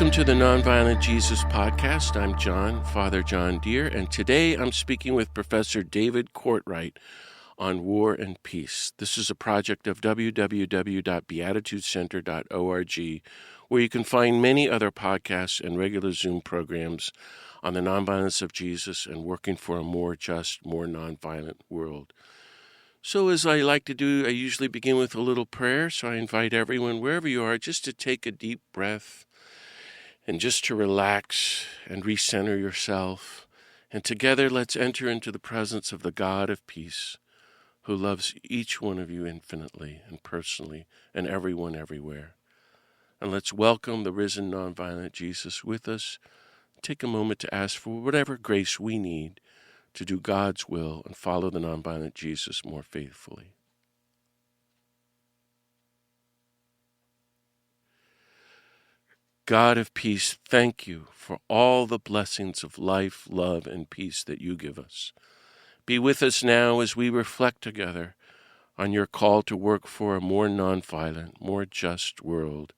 Welcome to the Nonviolent Jesus podcast. I'm John, Father John Deere, and today I'm speaking with Professor David Cortright on war and peace. This is a project of www.beatitudecenter.org, where you can find many other podcasts and regular Zoom programs on the nonviolence of Jesus and working for a more just, more nonviolent world. So as I like to do, I usually begin with a little prayer, so I invite everyone, wherever you are, just to take a deep breath and just to relax and recenter yourself. And together, let's enter into the presence of the God of peace, who loves each one of you infinitely and personally, and everyone everywhere. And let's welcome the risen nonviolent Jesus with us. Take a moment to ask for whatever grace we need to do God's will and follow the nonviolent Jesus more faithfully. God of peace, thank you for all the blessings of life, love, and peace that you give us. Be with us now as we reflect together on your call to work for a more nonviolent, more just world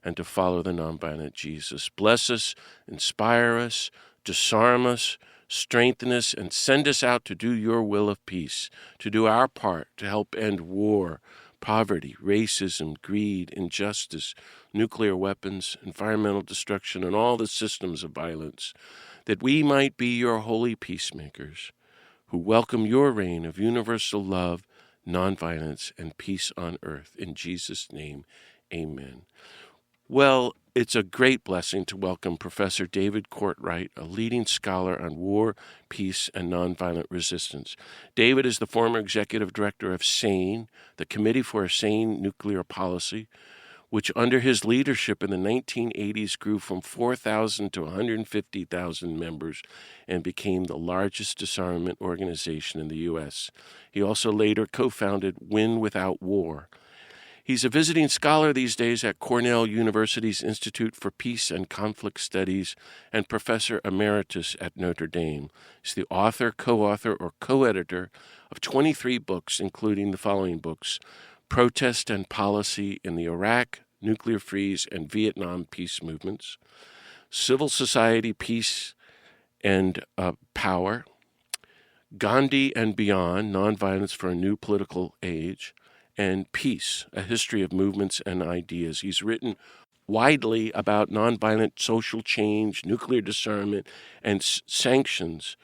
and to follow the nonviolent Jesus. Bless us, inspire us, disarm us, strengthen us, and send us out to do your will of peace, to do our part to help end war, poverty, racism, greed, injustice, nuclear weapons, environmental destruction, and all the systems of violence, that we might be your holy peacemakers who welcome your reign of universal love, nonviolence, and peace on earth. In Jesus' name, amen. Well, it's a great blessing to welcome Professor David Cortright, a leading scholar on war, peace, and nonviolent resistance. David is the former executive director of Sane, the Committee for a Sane Nuclear Policy, which under his leadership in the 1980s grew from 4,000 to 150,000 members and became the largest disarmament organization in the U.S. He also later co-founded Win Without War. He's a visiting scholar these days at Cornell University's Institute for Peace and Conflict Studies and professor emeritus at Notre Dame. He's the author, co-author, or co-editor of 23 books, including the following books: Protest and Policy in the Iraq, Nuclear Freeze, and Vietnam Peace Movements, Civil Society, Peace and Power, Gandhi and Beyond, Nonviolence for a New Political Age, and Peace, A History of Movements and Ideas. He's written widely about nonviolent social change, nuclear disarmament, and sanctions.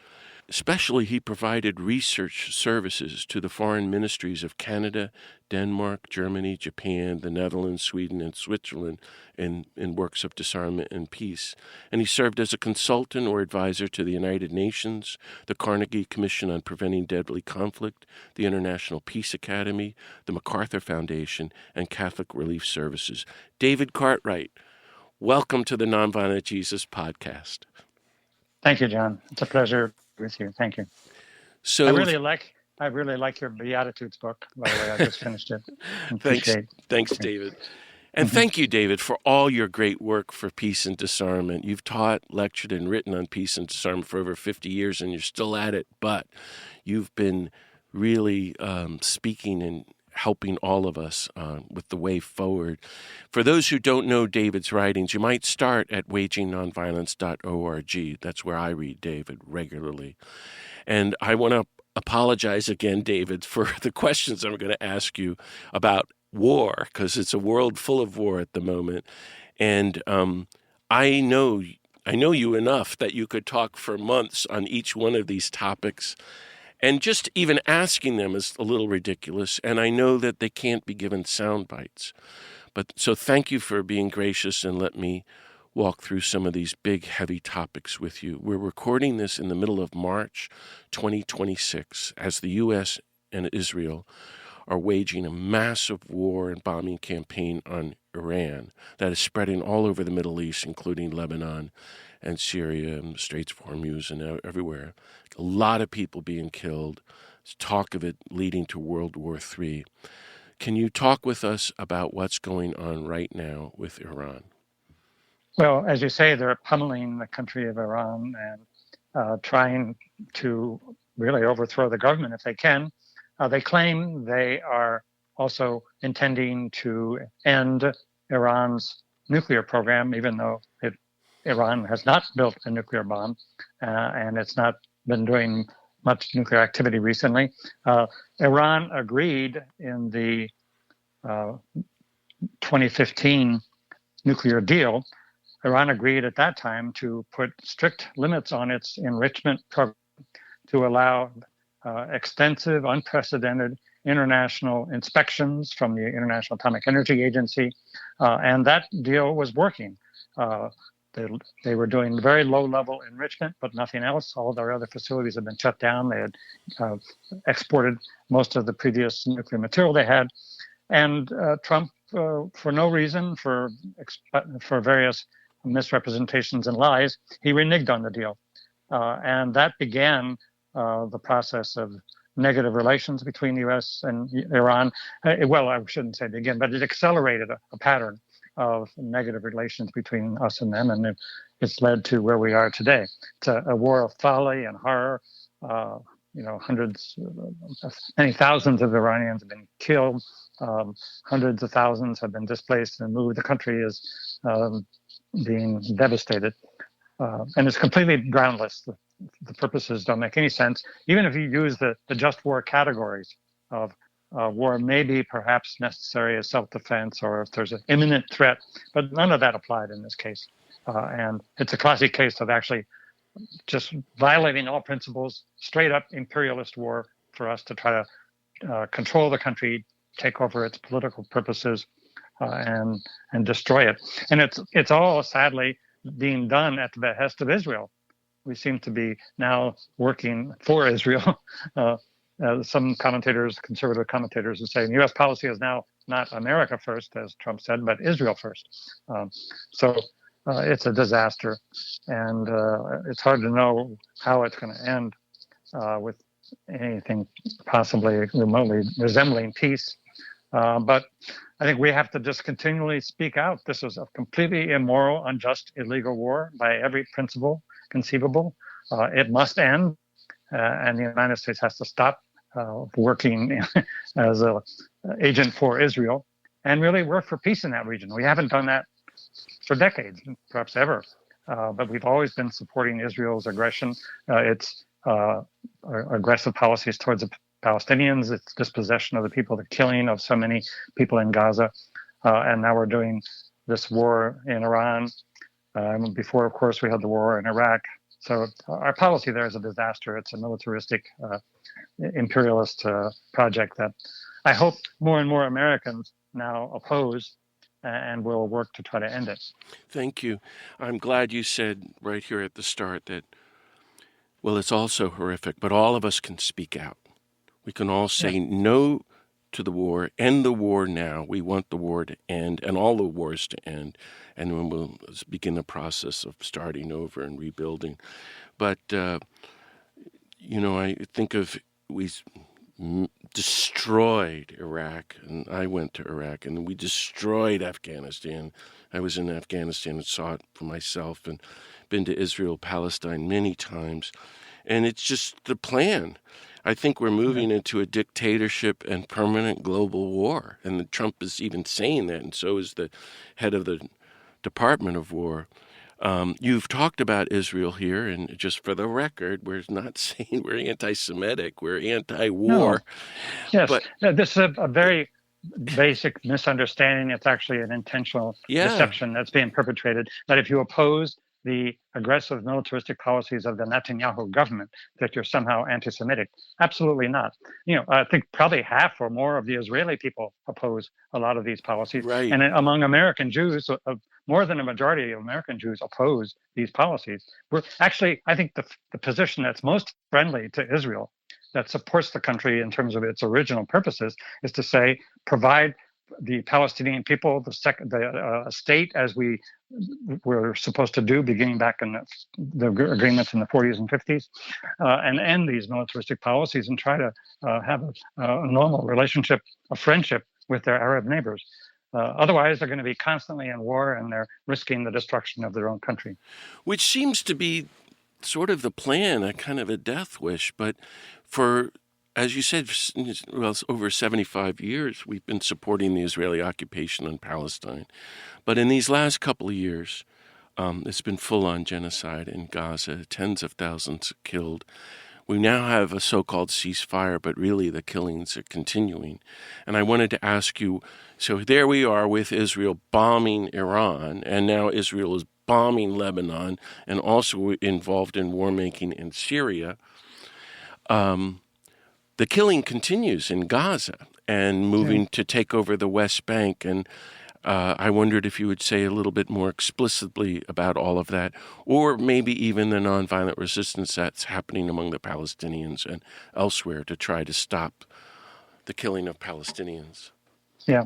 Especially, he provided research services to the foreign ministries of Canada, Denmark, Germany, Japan, the Netherlands, Sweden, and Switzerland in works of disarmament and peace. And he served as a consultant or advisor to the United Nations, the Carnegie Commission on Preventing Deadly Conflict, the International Peace Academy, the MacArthur Foundation, and Catholic Relief Services. David Cortright, welcome to the Nonviolent Jesus podcast. Thank you, John. It's a pleasure with you. Thank you. So I really like your Beatitudes book, by the way. I just finished it. Thanks, David. And thank you, David, for all your great work for peace and disarmament. You've taught, lectured, and written on peace and disarmament for over 50 years, and you're still at it, but you've been really speaking and helping all of us with the way forward. For those who don't know David's writings, you might start at wagingnonviolence.org. That's where I read David regularly. And I want to apologize again, David, for the questions I'm going to ask you about war, because it's a world full of war at the moment. And I know you enough that you could talk for months on each one of these topics. And just even asking them is a little ridiculous, and I know that they can't be given sound bites. But so thank you for being gracious and let me walk through some of these big, heavy topics with you. We're recording this in the middle of March 2026 as the U.S. and Israel are waging a massive war and bombing campaign on Iran that is spreading all over the Middle East, including Lebanon and Syria and the Straits of Hormuz and everywhere. A lot of people being killed. There's talk of it leading to World War III. Can you talk with us about what's going on right now with Iran? Well, as you say, they're pummeling the country of Iran and trying to really overthrow the government if they can. They claim they are also intending to end Iran's nuclear program, even though it Iran has not built a nuclear bomb, and it's not been doing much nuclear activity recently. Iran agreed in the 2015 nuclear deal. Iran agreed at that time to put strict limits on its enrichment program to allow extensive, unprecedented international inspections from the International Atomic Energy Agency, and that deal was working. They were doing very low-level enrichment, but nothing else. All their other facilities had been shut down. They had exported most of the previous nuclear material they had. And Trump, for no reason, for various misrepresentations and lies, he reneged on the deal. And that began the process of negative relations between the U.S. and Iran. Well, I shouldn't say begin, but it accelerated a pattern of negative relations between us and them, and it's led to where we are today. It's a war of folly and horror. Many thousands of Iranians have been killed. Hundreds of thousands have been displaced and moved. The country is being devastated, and it's completely groundless. The purposes don't make any sense. Even if you use the just war categories of war may be perhaps necessary as self-defense or if there's an imminent threat, but none of that applied in this case. And it's a classic case of actually just violating all principles, straight up imperialist war for us to try to control the country, take over its political purposes, and destroy it. And it's all sadly being done at the behest of Israel. We seem to be now working for Israel. Some commentators, conservative commentators, are saying U.S. policy is now not America first, as Trump said, but Israel first. So it's a disaster, and it's hard to know how it's going to end with anything possibly remotely resembling peace. But I think we have to just continually speak out. This is a completely immoral, unjust, illegal war by every principle conceivable. It must end, and the United States has to stop working as an agent for Israel and really work for peace in that region. We haven't done that for decades, perhaps ever, but we've always been supporting Israel's aggression, its aggressive policies towards the Palestinians, its dispossession of the people, the killing of so many people in Gaza, and now we're doing this war in Iran. Before, of course, we had the war in Iraq. So our policy there is a disaster. It's a militaristic, imperialist project that I hope more and more Americans now oppose and will work to try to end it. Thank you. I'm glad you said right here at the start that, well, it's also horrific, but all of us can speak out. We can all say no to the war, end the war now. We want the war to end and all the wars to end. And then we'll begin the process of starting over and rebuilding. But, I think of we destroyed Iraq, and I went to Iraq, and we destroyed Afghanistan. I was in Afghanistan and saw it for myself and been to Israel, Palestine many times. And it's just the plan. I think we're moving into a dictatorship and permanent global war. And Trump is even saying that, and so is the head of the Department of War. You've talked about Israel here, and just for the record, we're not saying we're anti-Semitic, we're anti-war. No. Yes, but this is a very basic misunderstanding. It's actually an intentional deception that's being perpetrated, that if you oppose the aggressive militaristic policies of the Netanyahu government, that you're somehow anti-Semitic. Absolutely not. I think probably half or more of the Israeli people oppose a lot of these policies. Right. And among American Jews, more than a majority of American Jews oppose these policies. We're actually, I think the position that's most friendly to Israel, that supports the country in terms of its original purposes, is to say, provide the Palestinian people the state as we were supposed to do, beginning back in the agreements in the 40s and 50s, and end these militaristic policies and try to have a normal relationship, a friendship with their Arab neighbors. Otherwise, they're going to be constantly in war, and they're risking the destruction of their own country. Which seems to be sort of the plan, a kind of a death wish. But for, as you said, well, over 75 years, we've been supporting the Israeli occupation on Palestine. But in these last couple of years, It's been full-on genocide in Gaza, tens of thousands killed. We now have a so-called ceasefire, but really the killings are continuing. And I wanted to ask you, so there we are with Israel bombing Iran, and now Israel is bombing Lebanon and also involved in war-making in Syria. The killing continues in Gaza and moving to take over the West Bank. And I wondered if you would say a little bit more explicitly about all of that, or maybe even the nonviolent resistance that's happening among the Palestinians and elsewhere to try to stop the killing of Palestinians. Yeah.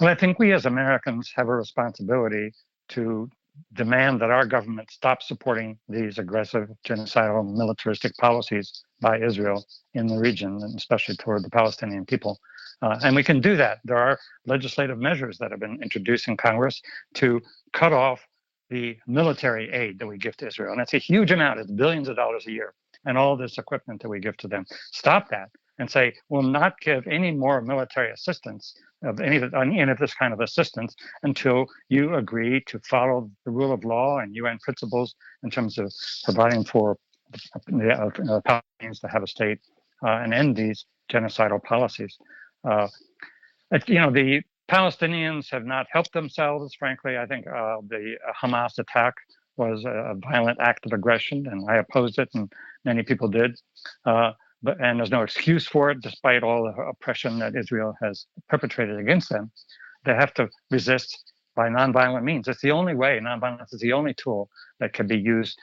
Well, I think we as Americans have a responsibility to demand that our government stop supporting these aggressive, genocidal, militaristic policies by Israel in the region, and especially toward the Palestinian people. And we can do that. There are legislative measures that have been introduced in Congress to cut off the military aid that we give to Israel. And it's a huge amount. It's billions of dollars a year. And all this equipment that we give to them. Stop that and say, we'll not give any more military assistance of any of this kind of assistance until you agree to follow the rule of law and UN principles in terms of providing for the Palestinians to have a state and end these genocidal policies. The Palestinians have not helped themselves, frankly. I think the Hamas attack was a violent act of aggression, and I opposed it, and many people did. And there's no excuse for it, despite all the oppression that Israel has perpetrated against them. They have to resist by nonviolent means. It's the only way. Nonviolence is the only tool that can be used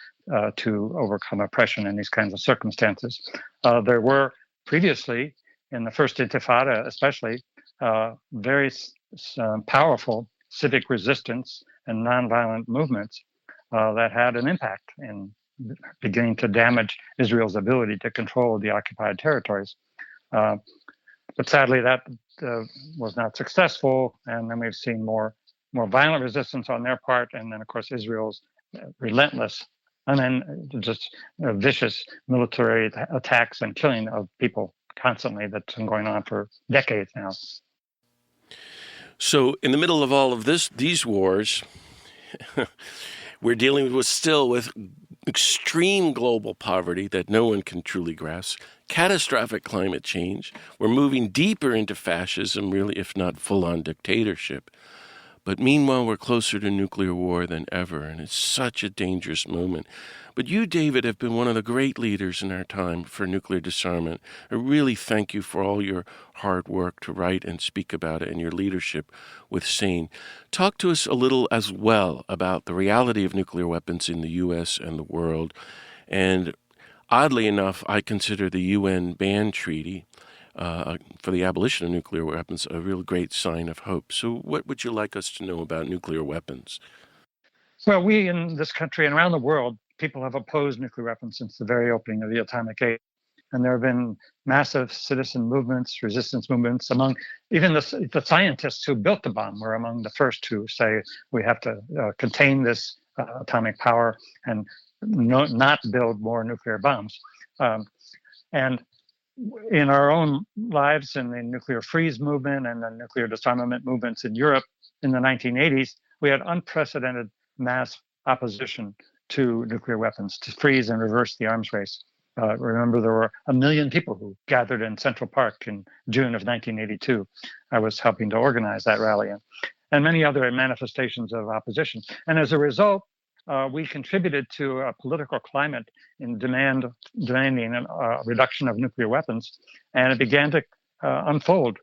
to overcome oppression in these kinds of circumstances. There were previously, in the first Intifada especially, very powerful civic resistance and nonviolent movements that had an impact in beginning to damage Israel's ability to control the occupied territories. But sadly, that was not successful. And then we've seen more violent resistance on their part. And then, of course, Israel's relentless and then just vicious military attacks and killing of people constantly that's been going on for decades now. So in the middle of all of these wars, we're dealing with extreme global poverty that no one can truly grasp, catastrophic climate change. We're moving deeper into fascism, really, if not full-on dictatorship. But meanwhile, we're closer to nuclear war than ever, and it's such a dangerous moment. But you, David, have been one of the great leaders in our time for nuclear disarmament. I really thank you for all your hard work to write and speak about it and your leadership with Sane. Talk to us a little as well about the reality of nuclear weapons in the U.S. and the world. And oddly enough, I consider the UN ban treaty for the abolition of nuclear weapons a real great sign of hope. So what would you like us to know about nuclear weapons? Well, we in this country and around the world, people have opposed nuclear weapons since the very opening of the atomic age. And there have been massive citizen movements, resistance movements among even the scientists who built the bomb were among the first to say we have to contain this atomic power and not build more nuclear bombs. And in our own lives, in the nuclear freeze movement and the nuclear disarmament movements in Europe in the 1980s, we had unprecedented mass opposition to nuclear weapons, to freeze and reverse the arms race. Remember, there were 1 million people who gathered in Central Park in June of 1982. I was helping to organize that rally and many other manifestations of opposition. And as a result, we contributed to a political climate in demanding a reduction of nuclear weapons, and it began to unfold.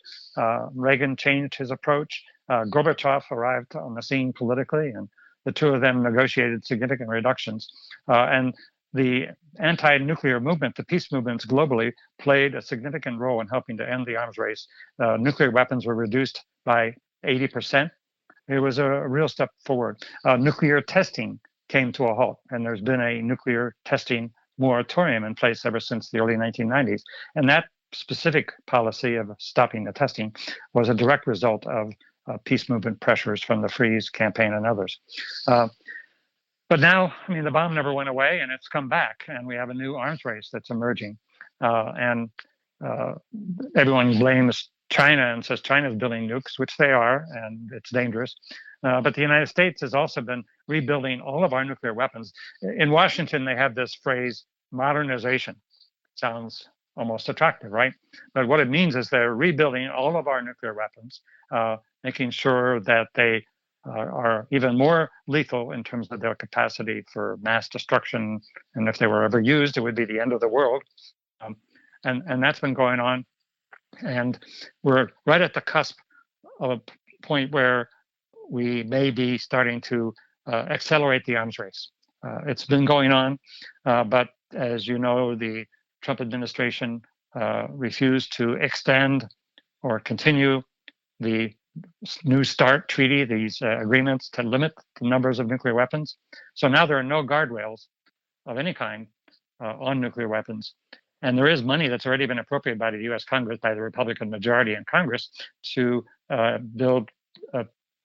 Reagan changed his approach. Gorbachev arrived on the scene politically, and the two of them negotiated significant reductions. And the anti-nuclear movement, the peace movements globally, played a significant role in helping to end the arms race. Nuclear weapons were reduced by 80%. It was a real step forward. Nuclear testing came to a halt, and there's been a nuclear testing moratorium in place ever since the early 1990s. And that specific policy of stopping the testing was a direct result of peace movement pressures from the Freeze campaign and others. But now, I mean, the bomb never went away, and it's come back, and we have a new arms race that's emerging. And everyone blames China and says China's building nukes, which they are, and it's dangerous. But the United States has also been rebuilding all of our nuclear weapons. In Washington, they have this phrase, modernization. Sounds almost attractive, right? But what it means is they're rebuilding all of our nuclear weapons, making sure that they are even more lethal in terms of their capacity for mass destruction. And if they were ever used, it would be the end of the world. And that's been going on. And we're right at the cusp of a point where we may be starting to accelerate the arms race. It's been going on, but as you know, the Trump administration refused to extend or continue the New START treaty, these agreements to limit the numbers of nuclear weapons. So now there are no guardrails of any kind on nuclear weapons. And there is money that's already been appropriated by the US Congress, by the Republican majority in Congress, to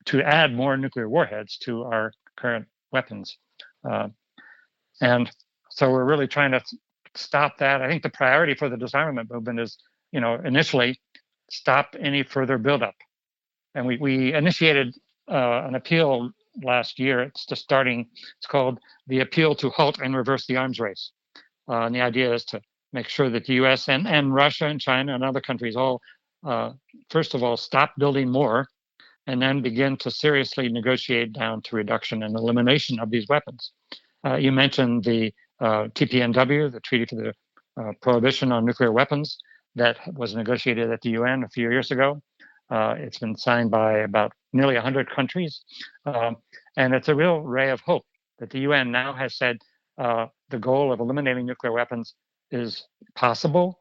to add more nuclear warheads to our current weapons. And so we're really trying to stop that. I think the priority for the disarmament movement is, initially stop any further buildup. And we initiated an appeal last year. It's called the Appeal to Halt and Reverse the Arms Race. And the idea is to make sure that the US and Russia and China and other countries all, first of all, stop building more, and then begin to seriously negotiate down to reduction and elimination of these weapons. You mentioned the TPNW, the Treaty for the Prohibition on Nuclear Weapons, that was negotiated at the UN a few years ago. It's been signed by about nearly 100 countries. And it's a real ray of hope that the UN now has said the goal of eliminating nuclear weapons is possible.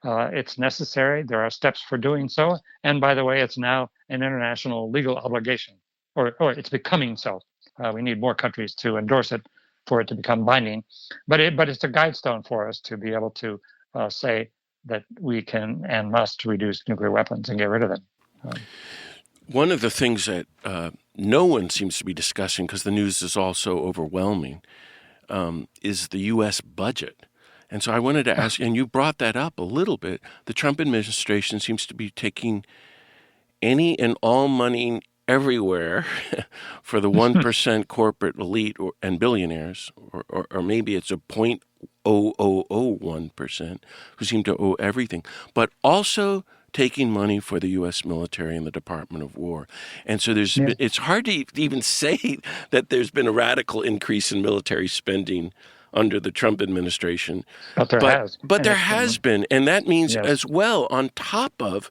It's necessary. There are steps for doing so. And by the way, it's now an international legal obligation, or it's becoming so. We need more countries to endorse it for it to become binding. But it's a guide stone for us to be able to say that we can and must reduce nuclear weapons and get rid of them. One of the things that no one seems to be discussing, because the news is all so overwhelming, is the U.S. budget. And so I wanted to ask, and you brought that up a little bit, the Trump administration seems to be taking any and all money everywhere for the 1% corporate elite and billionaires, or maybe it's a 0.0001% who seem to owe everything, but also taking money for the U.S. military and the Department of War. And so it's hard to even say that there's been a radical increase in military spending under the Trump administration. But there has been. And that means as well, on top of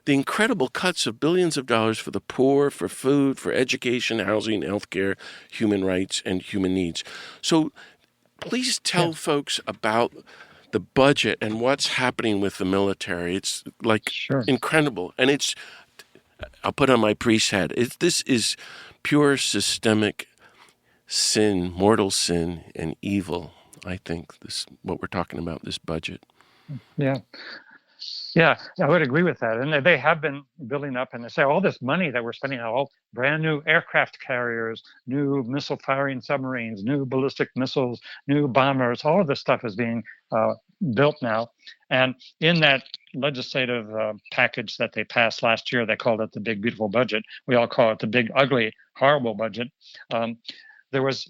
the incredible cuts of billions of dollars for the poor, for food, for education, housing, healthcare, human rights, and human needs. So please tell folks about the budget and what's happening with the military. It's incredible. And I'll put on my priest hat. This is pure systemic sin, mortal sin, and evil. I think what we're talking about, this budget. Yeah, I would agree with that. And they have been building up, and they say all this money that we're spending on all brand new aircraft carriers, new missile firing submarines, new ballistic missiles, new bombers, all of this stuff is being built now. And in that legislative package that they passed last year, they called it the big, beautiful budget. We all call it the big, ugly, horrible budget. There was,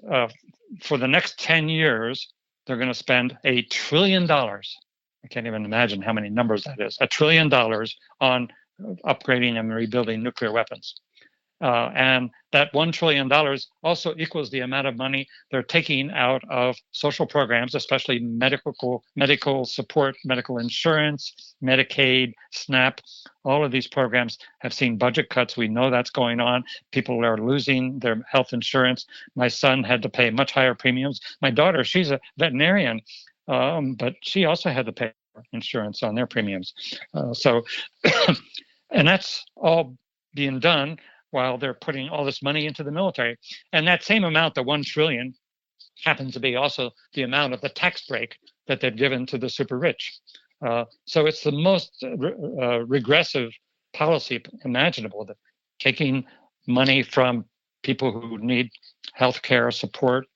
for the next 10 years, they're going to spend $1 trillion. I can't even imagine how many numbers that is. $1 trillion on upgrading and rebuilding nuclear weapons. And that $1 trillion also equals the amount of money they're taking out of social programs, especially medical support, medical insurance, Medicaid, SNAP. All of these programs have seen budget cuts. We know that's going on. People are losing their health insurance. My son had to pay much higher premiums. My daughter, she's a veterinarian, but she also had to pay insurance on their premiums. And that's all being done while they're putting all this money into the military. And that same amount, the $1 trillion, happens to be also the amount of the tax break that they've given to the super rich. So it's the most regressive policy imaginable, that taking money from people who need health care support,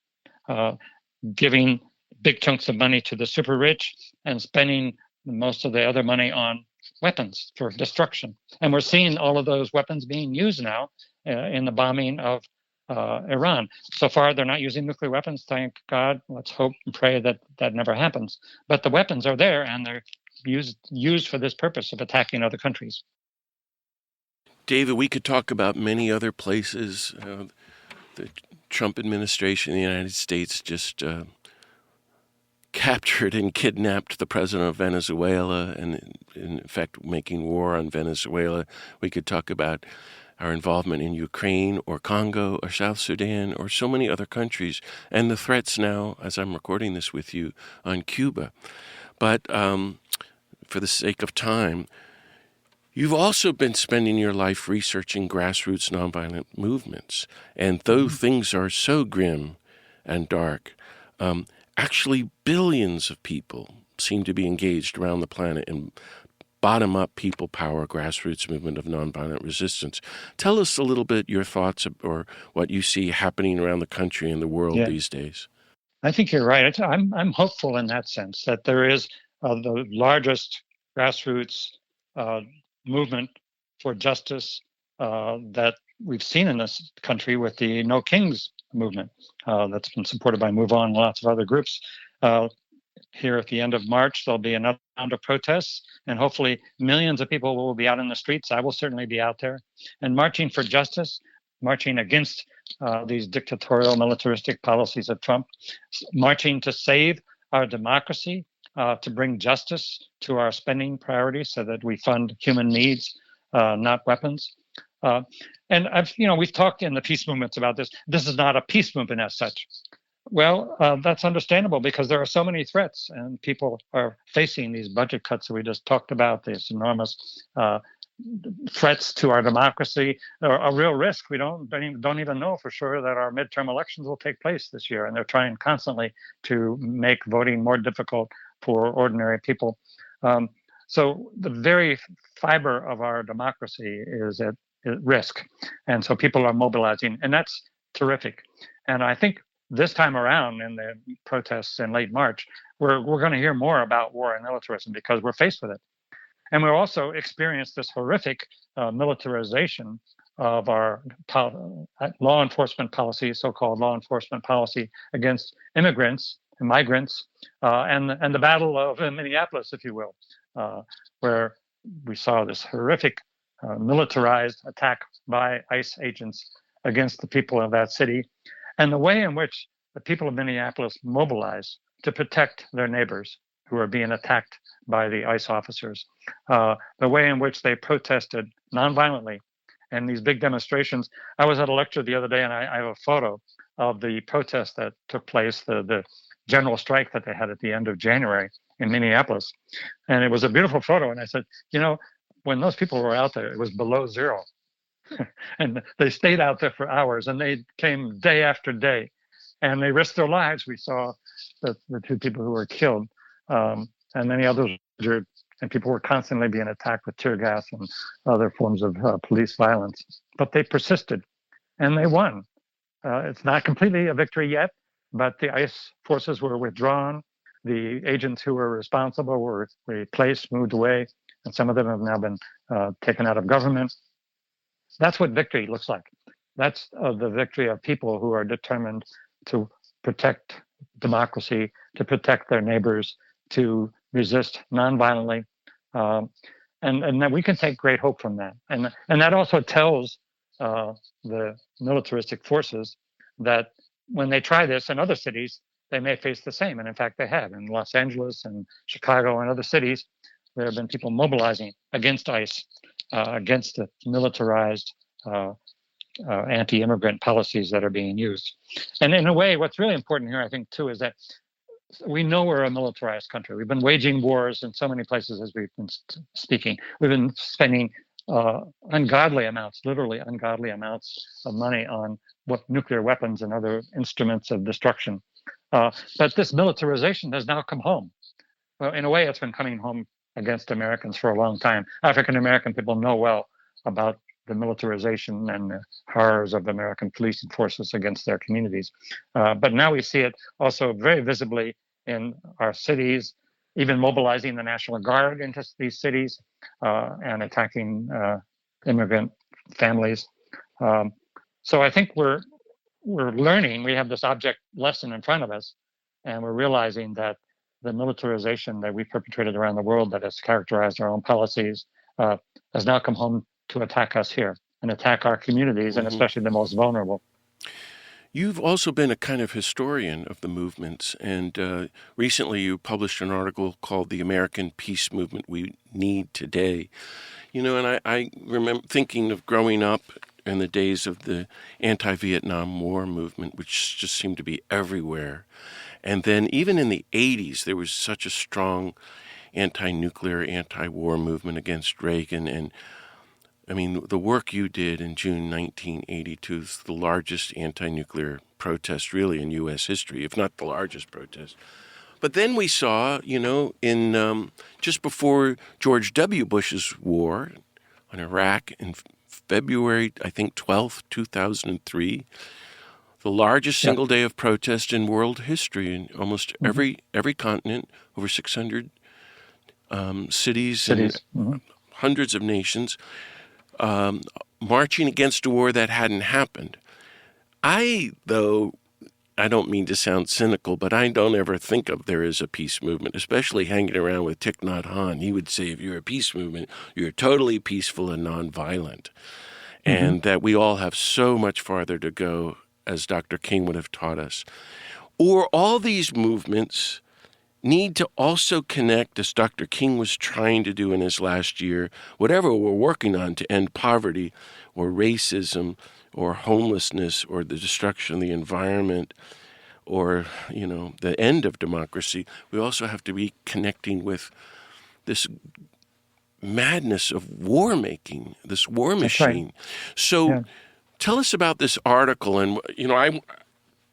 giving big chunks of money to the super rich, and spending most of the other money on weapons for destruction. And we're seeing all of those weapons being used now in the bombing of Iran. So far, they're not using nuclear weapons. Thank God. Let's hope and pray that that never happens. But the weapons are there, and they're used for this purpose of attacking other countries. David, we could talk about many other places. The Trump administration in the United States just captured and kidnapped the president of Venezuela and, in fact, making war on Venezuela. We could talk about our involvement in Ukraine or Congo or South Sudan or so many other countries, and the threats now, as I'm recording this with you, on Cuba. But for the sake of time, you've also been spending your life researching grassroots nonviolent movements. And though things are so grim and dark, actually billions of people seem to be engaged around the planet in bottom-up people power grassroots movement of nonviolent resistance. Tell us a little bit your thoughts or what you see happening around the country and the world these days. I think you're right. I'm hopeful in that sense that there is the largest grassroots movement for justice that we've seen in this country with the No Kings movement that's been supported by Move On and lots of other groups. Here at the end of March, there'll be another round of protests, and hopefully millions of people will be out in the streets. I will certainly be out there and marching for justice, marching against these dictatorial, militaristic policies of Trump, marching to save our democracy, to bring justice to our spending priorities so that we fund human needs, not weapons. And we've talked in the peace movements about this. This is not a peace movement as such. Well, that's understandable because there are so many threats, and people are facing these budget cuts that we just talked about, these enormous threats to our democracy, a real risk. We don't even know for sure that our midterm elections will take place this year, and they're trying constantly to make voting more difficult for ordinary people. So the very fiber of our democracy is at risk, and so people are mobilizing, and that's terrific. And I think this time around in the protests in late March, we're going to hear more about war and militarism because we're faced with it. And we'll also experience this horrific militarization of our law enforcement policy, so-called law enforcement policy against immigrants and migrants, and the battle of Minneapolis, if you will, where we saw this horrific militarized attack by ICE agents against the people of that city. And the way in which the people of Minneapolis mobilized to protect their neighbors who are being attacked by the ICE officers, the way in which they protested nonviolently, and these big demonstrations. I was at a lecture the other day, and I have a photo of the protest that took place, the general strike that they had at the end of January in Minneapolis. And it was a beautiful photo. And I said, when those people were out there, it was below zero. And they stayed out there for hours, and they came day after day, and they risked their lives. We saw the two people who were killed, and many others injured, and people were constantly being attacked with tear gas and other forms of police violence. But they persisted, and they won. It's not completely a victory yet, but the ICE forces were withdrawn. The agents who were responsible were replaced, moved away, and some of them have now been taken out of government. That's what victory looks like. That's the victory of people who are determined to protect democracy, to protect their neighbors, to resist nonviolently. And that we can take great hope from that. And that also tells the militaristic forces that when they try this in other cities, they may face the same. And in fact, they have. In Los Angeles and Chicago and other cities, there have been people mobilizing against ICE, against the militarized anti-immigrant policies that are being used. And in a way, what's really important here, I think, too, is that we know we're a militarized country. We've been waging wars in so many places as we've been speaking. We've been spending ungodly amounts, literally ungodly amounts of money on nuclear weapons and other instruments of destruction. But this militarization has now come home. Well, in a way, it's been coming home against Americans for a long time. African-American people know well about the militarization and the horrors of the American police and forces against their communities. But now we see it also very visibly in our cities, even mobilizing the National Guard into these cities and attacking immigrant families. So I think we're learning. We have this object lesson in front of us, and we're realizing that the militarization that we perpetrated around the world that has characterized our own policies has now come home to attack us here and attack our communities, and especially the most vulnerable. You've also been a kind of historian of the movements, and recently you published an article called The American Peace Movement We Need Today. And I remember thinking of growing up in the days of the anti-Vietnam War movement, which just seemed to be everywhere. And then even in the 80s, there was such a strong anti-nuclear, anti-war movement against Reagan. And I mean, the work you did in June 1982 is the largest anti-nuclear protest really in U.S. history, if not the largest protest. But then we saw, in just before George W. Bush's war on Iraq in February, I think 12th, 2003, the largest single day of protest in world history in almost every continent, over 600 cities and hundreds of nations, marching against a war that hadn't happened. I don't mean to sound cynical, but I don't ever think of there as a peace movement, especially hanging around with Thich Nhat Hanh. He would say if you're a peace movement, you're totally peaceful and nonviolent, and that we all have so much farther to go, as Dr. King would have taught us. Or all these movements need to also connect, as Dr. King was trying to do in his last year, whatever we're working on to end poverty or racism or homelessness or the destruction of the environment or, the end of democracy. We also have to be connecting with this madness of war making, this war machine. Right. So tell us about this article and,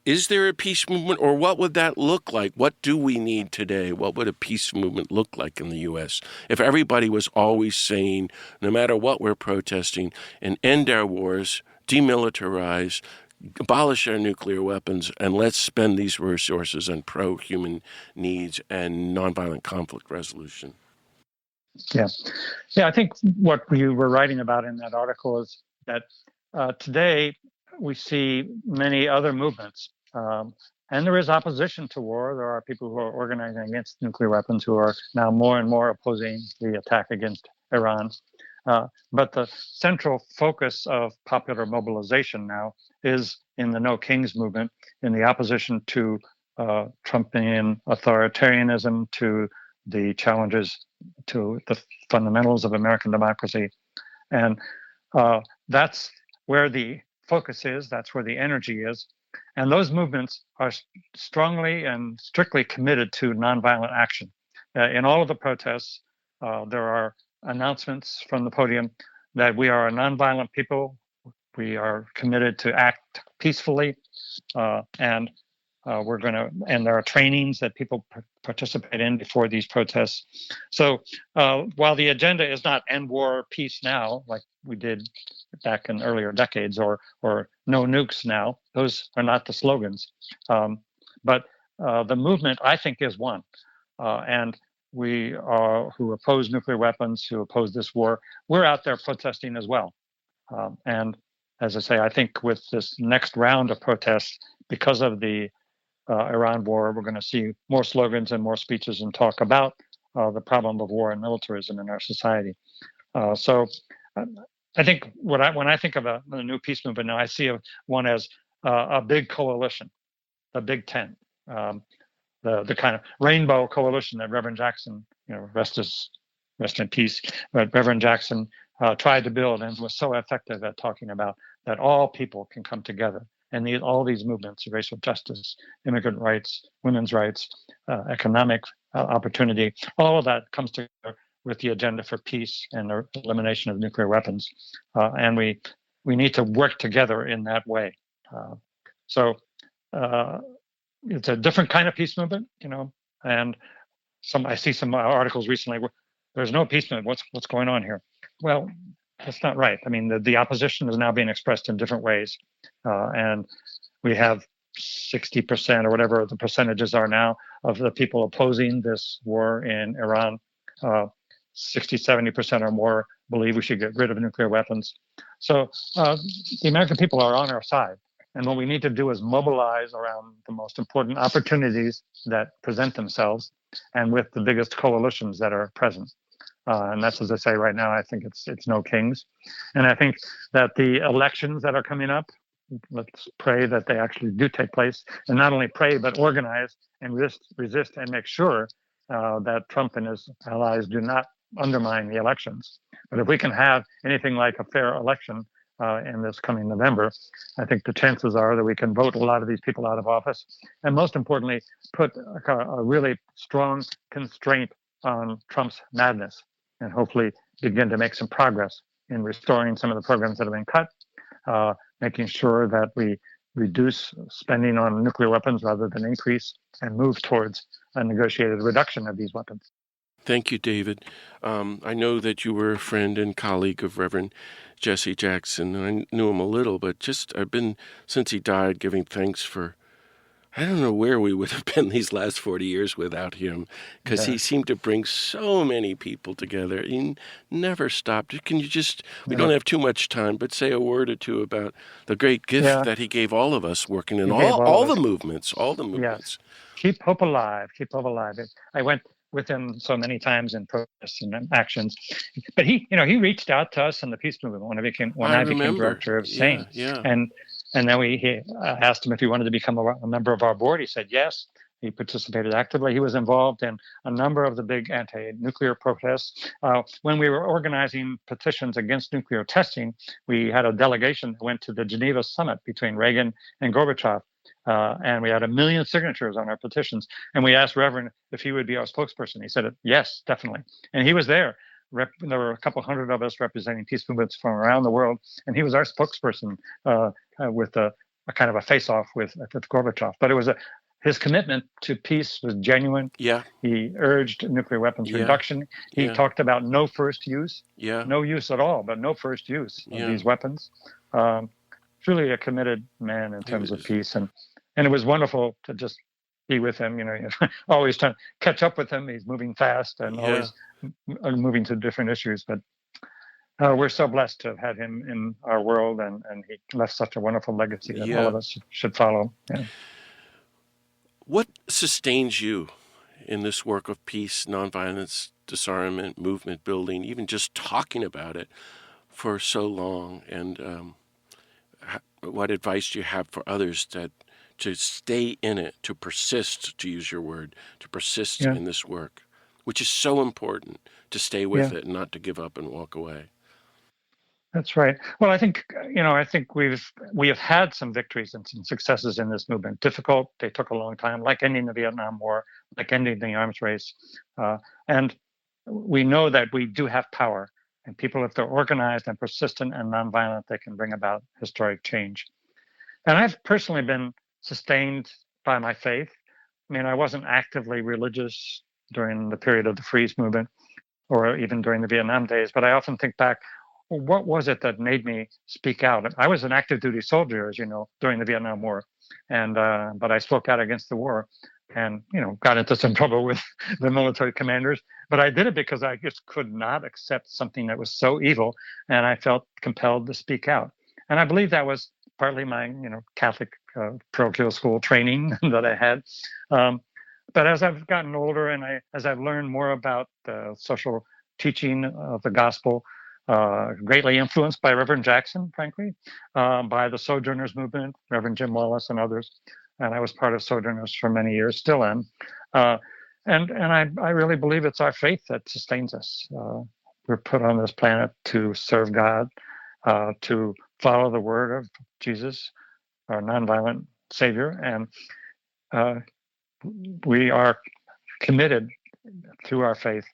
is there a peace movement, or what would that look like? What do we need today? What would a peace movement look like in the U.S. if everybody was always saying, no matter what we're protesting, and end our wars, demilitarize, abolish our nuclear weapons, and let's spend these resources on pro-human needs and nonviolent conflict resolution? Yeah, I think what you were writing about in that article is that today we see many other movements, and there is opposition to war. There are people who are organizing against nuclear weapons who are now more and more opposing the attack against Iran. But the central focus of popular mobilization now is in the No Kings movement, in the opposition to Trumpian authoritarianism, to the challenges to the fundamentals of American democracy. And that's where the focus is, that's where the energy is. And those movements are strongly and strictly committed to nonviolent action. In all of the protests, there are announcements from the podium that we are a nonviolent people. We are committed to act peacefully, and there are trainings that people participate in before these protests. So while the agenda is not end war, peace now, like we did back in earlier decades, or no nukes now, those are not the slogans. But the movement, I think, is one. And we who oppose nuclear weapons, who oppose this war, we're out there protesting as well. And as I say, I think with this next round of protests, because of the Iran war, we're going to see more slogans and more speeches and talk about the problem of war and militarism in our society. So I think when I think of a new peace movement now, I see one as a big coalition, a big tent, the kind of rainbow coalition that Reverend Jackson, rest in peace, but Reverend Jackson tried to build and was so effective at talking about that all people can come together. And all these movements, racial justice, immigrant rights, women's rights, economic opportunity, all of that comes together with the agenda for peace and the elimination of nuclear weapons. And we need to work together in that way. So it's a different kind of peace movement, and I see some articles recently where there's no peace movement. What's going on here? Well, that's not right. I mean, the opposition is now being expressed in different ways. And we have 60% or whatever the percentages are now of the people opposing this war in Iran. 60, 70% or more believe we should get rid of nuclear weapons. So the American people are on our side. And what we need to do is mobilize around the most important opportunities that present themselves and with the biggest coalitions that are present. And that's, as I say, right now, I think it's no kings. And I think that the elections that are coming up, let's pray that they actually do take place, and not only pray, but organize and resist and make sure that Trump and his allies do not undermine the elections. But if we can have anything like a fair election in this coming November, I think the chances are that we can vote a lot of these people out of office. And most importantly, put a really strong constraint on Trump's madness and hopefully begin to make some progress in restoring some of the programs that have been cut, making sure that we reduce spending on nuclear weapons rather than increase, and move towards a negotiated reduction of these weapons. Thank you, David. I know that you were a friend and colleague of Reverend Jesse Jackson, and I knew him a little, but I've been, since he died, giving thanks for, I don't know where we would have been these last 40 years without him, because he seemed to bring so many people together. He never stopped. Can you we don't have too much time, but say a word or two about the great gift that he gave all of us working in all the movements, Yes. Keep hope alive. Keep hope alive. I went with him so many times in protests and actions, but he reached out to us in the peace movement when I became director of Sane, and then he asked him if he wanted to become a member of our board. He said yes. He participated actively. He was involved in a number of the big anti-nuclear protests. When we were organizing petitions against nuclear testing, we had a delegation that went to the Geneva summit between Reagan and Gorbachev. And we had 1 million signatures on our petitions. And we asked Reverend if he would be our spokesperson. He said, yes, definitely. And he was there. There were a couple hundred of us representing peace movements from around the world. And he was our spokesperson with a kind of a face-off with Gorbachev. But his commitment to peace was genuine. Yeah. He urged nuclear weapons reduction. He talked about no first use, no use at all, but no first use of these weapons. Truly a committed man in terms of peace. And it was wonderful to just be with him, always trying to catch up with him. He's moving fast and always moving to different issues. But we're so blessed to have had him in our world, and he left such a wonderful legacy that all of us should follow. Yeah. What sustains you in this work of peace, nonviolence, disarmament, movement building, even just talking about it for so long? And what advice do you have for others to stay in it, to persist, to use your word, to persist in this work, which is so important, to stay with it and not to give up and walk away? That's right. Well, I think we have had some victories and some successes in this movement. Difficult, they took a long time, like ending the Vietnam War, like ending the arms race, and we know that we do have power. And people, if they're organized and persistent and nonviolent, they can bring about historic change. And I've personally been sustained by my faith. I mean, I wasn't actively religious during the period of the Freeze movement or even during the Vietnam days, but I often think back, well, what was it that made me speak out? I was an active duty soldier, as you know, during the Vietnam War, and but I spoke out against the war, and got into some trouble with the military commanders. But I did it because I just could not accept something that was so evil, and I felt compelled to speak out. And I believe that was partly my Catholic parochial school training that I had. But as I've gotten older and as I've learned more about the social teaching of the gospel, greatly influenced by Reverend Jackson, frankly, by the Sojourners movement, Reverend Jim Wallace and others. And I was part of Sojourners for many years, still am. And I really believe it's our faith that sustains us. We're put on this planet to serve God, to follow the word of Jesus, our nonviolent Savior. And we are committed through our faith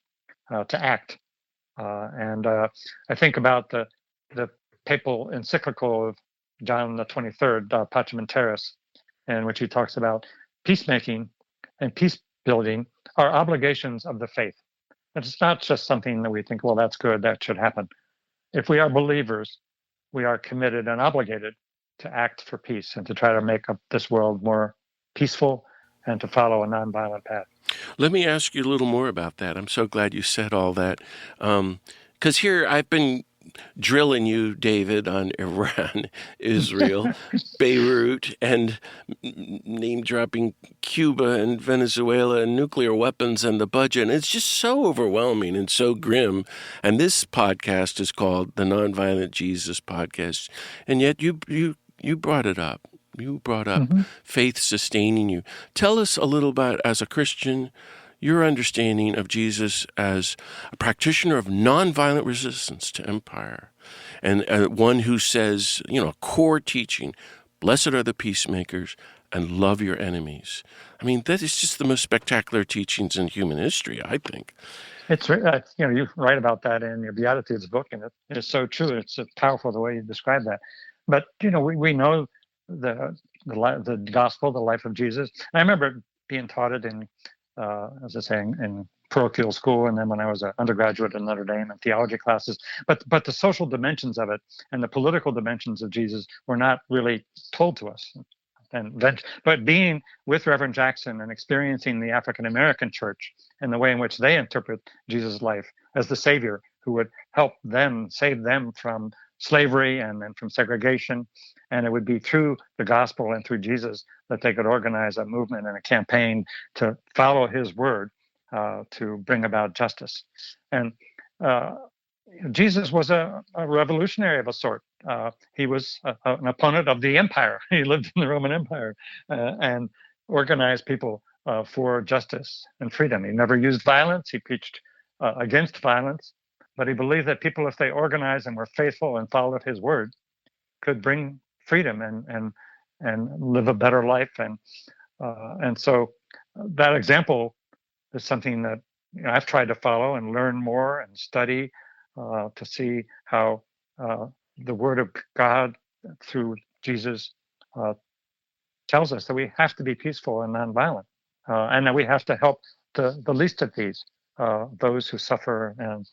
to act. And I think about the papal encyclical of John the 23rd, Pacem in Terris, in which he talks about peacemaking and peace building are obligations of the faith. It's not just something that we think, well, that's good, that should happen. If we are believers, we are committed and obligated to act for peace and to try to make this world more peaceful and to follow a nonviolent path. Let me ask you a little more about that. I'm so glad you said all that. Because here I've been drilling you, David, on Iran, Israel, Beirut, and name-dropping Cuba and Venezuela and nuclear weapons and the budget. And it's just so overwhelming and so grim. And this podcast is called the Nonviolent Jesus Podcast. And yet you brought it up. You brought up faith sustaining you. Tell us a little bit, as a Christian, your understanding of Jesus as a practitioner of nonviolent resistance to empire, and one who says, a core teaching, blessed are the peacemakers and love your enemies. I mean, that is just the most spectacular teachings in human history, I think. It's you write about that in your Beatitudes book, and it is so true. It's powerful the way you describe that. But we know the gospel, the life of Jesus. And I remember being taught it in, as I say, in parochial school, and then when I was an undergraduate at Notre Dame in theology classes. But the social dimensions of it and the political dimensions of Jesus were not really told to us. But being with Reverend Jackson and experiencing the African American church and the way in which they interpret Jesus' life as the Savior who would help them, save them from slavery and then from segregation. And it would be through the gospel and through Jesus that they could organize a movement and a campaign to follow his word to bring about justice. And Jesus was a revolutionary of a sort. He was an opponent of the empire. He lived in the Roman Empire and organized people for justice and freedom. He never used violence. He preached against violence, but he believed that people, if they organized and were faithful and followed his word, could bring freedom and live a better life. And so that example is something that I've tried to follow and learn more and study to see how the word of God through Jesus tells us that we have to be peaceful and nonviolent, and that we have to help the least of these, those who suffer. And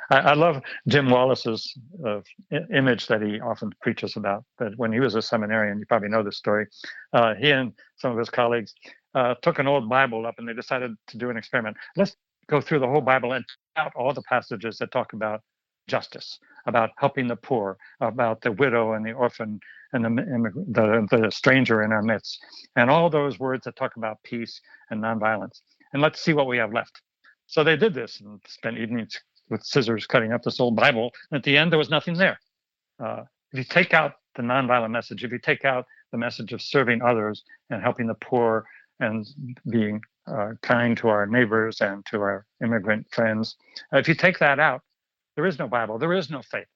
I love Jim Wallace's image that he often preaches about, that when he was a seminarian, you probably know this story, he and some of his colleagues took an old Bible up and they decided to do an experiment. Let's go through the whole Bible and out all the passages that talk about justice, about helping the poor, about the widow and the orphan and the stranger in our midst, and all those words that talk about peace and nonviolence. And let's see what we have left. So they did this and spent evenings with scissors cutting up this old Bible. And at the end, there was nothing there. If you take out the nonviolent message, if you take out the message of serving others and helping the poor and being kind to our neighbors and to our immigrant friends, if you take that out, there is no Bible, there is no faith.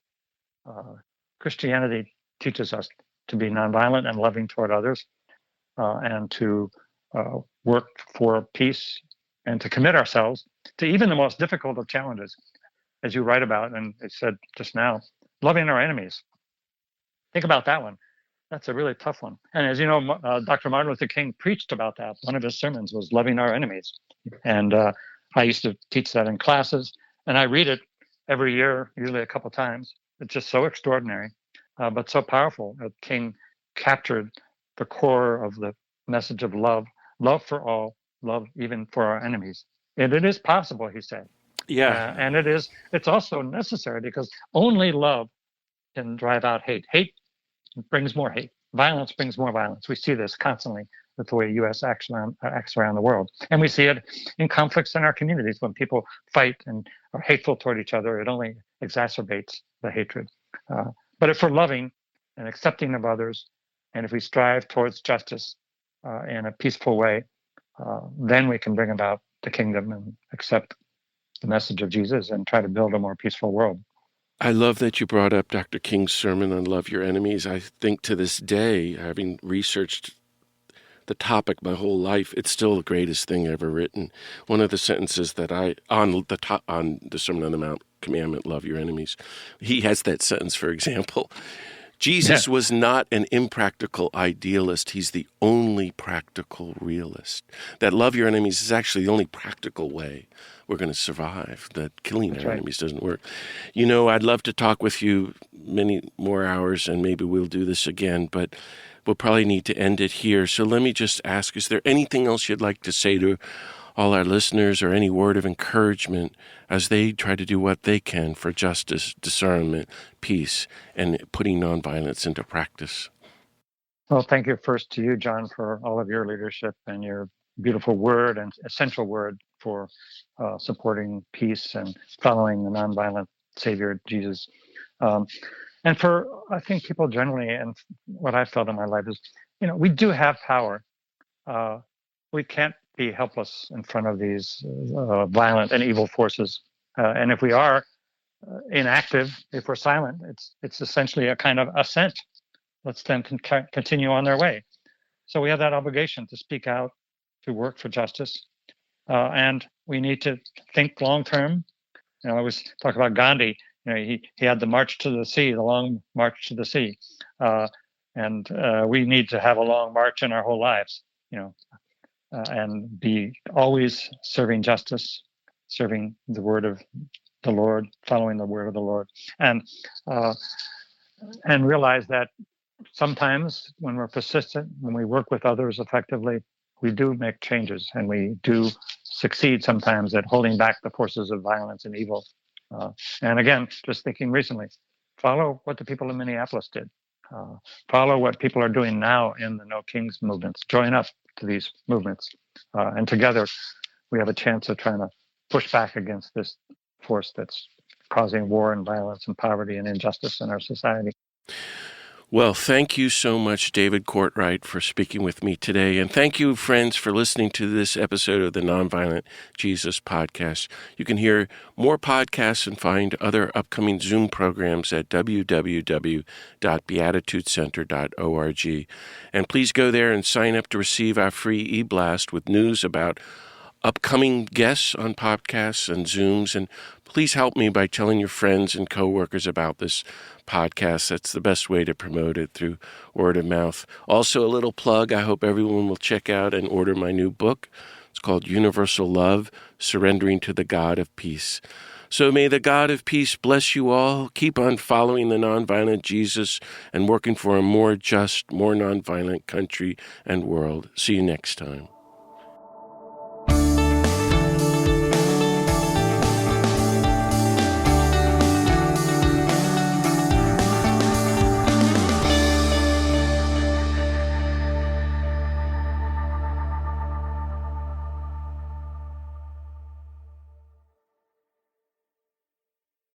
Christianity teaches us to be nonviolent and loving toward others, and to work for peace, and to commit ourselves to even the most difficult of challenges, as you write about, and it said just now, loving our enemies. Think about that one. That's a really tough one. And as you know, Dr. Martin Luther King preached about that. One of his sermons was loving our enemies. And I used to teach that in classes, and I read it every year, usually a couple times. It's just so extraordinary, but so powerful. King captured the core of the message of love for all, love even for our enemies. And it is possible, he said. Yeah. And it's also necessary, because only love can drive out hate. Hate brings more hate. Violence brings more violence. We see this constantly with the way U.S. acts around the world. And we see it in conflicts in our communities. When people fight and are hateful toward each other, it only exacerbates the hatred. But if we're loving and accepting of others, and if we strive towards justice in a peaceful way, then we can bring about the kingdom and accept the message of Jesus and try to build a more peaceful world. I love that you brought up Dr. King's sermon on Love Your Enemies. I think to this day, having researched the topic my whole life, it's still the greatest thing ever written. One of the sentences that on the Sermon on the Mount commandment, love your enemies, he has that sentence, for example. Jesus was not an impractical idealist. He's the only practical realist. That love your enemies is actually the only practical way we're going to survive, that killing our enemies doesn't work. You know, I'd love to talk with you many more hours, and maybe we'll do this again, but we'll probably need to end it here. So let me just ask, is there anything else you'd like to say to all our listeners, or any word of encouragement as they try to do what they can for justice, disarmament, peace, and putting nonviolence into practice. Well, thank you first to you, John, for all of your leadership and your beautiful word and essential word for supporting peace and following the nonviolent Savior, Jesus. And for, I think, people generally, and what I've felt in my life is, we do have power. We can't be helpless in front of these violent and evil forces. And if we are inactive, if we're silent, it's essentially a kind of assent. Let's them continue on their way. So we have that obligation to speak out, to work for justice. And we need to think long term. I always talk about Gandhi. He had the march to the sea, the long march to the sea. And we need to have a long march in our whole lives, and be always serving justice, serving the word of the Lord, following the word of the Lord, and realize that sometimes when we're persistent, when we work with others effectively, we do make changes, and we do succeed sometimes at holding back the forces of violence and evil. And again, just thinking recently, follow what the people in Minneapolis did. Follow what people are doing now in the No Kings movements. Join up to these movements. And together, we have a chance of trying to push back against this force that's causing war and violence and poverty and injustice in our society. Well, thank you so much, David Cortright, for speaking with me today. And thank you, friends, for listening to this episode of the Nonviolent Jesus podcast. You can hear more podcasts and find other upcoming Zoom programs at www.beatitudecenter.org. And please go there and sign up to receive our free e-blast with news about upcoming guests on podcasts and Zooms. And please help me by telling your friends and coworkers about this podcast. That's the best way to promote it, through word of mouth. Also, a little plug. I hope everyone will check out and order my new book. It's called Universal Love, Surrendering to the God of Peace. So may the God of peace bless you all. Keep on following the nonviolent Jesus and working for a more just, more nonviolent country and world. See you next time.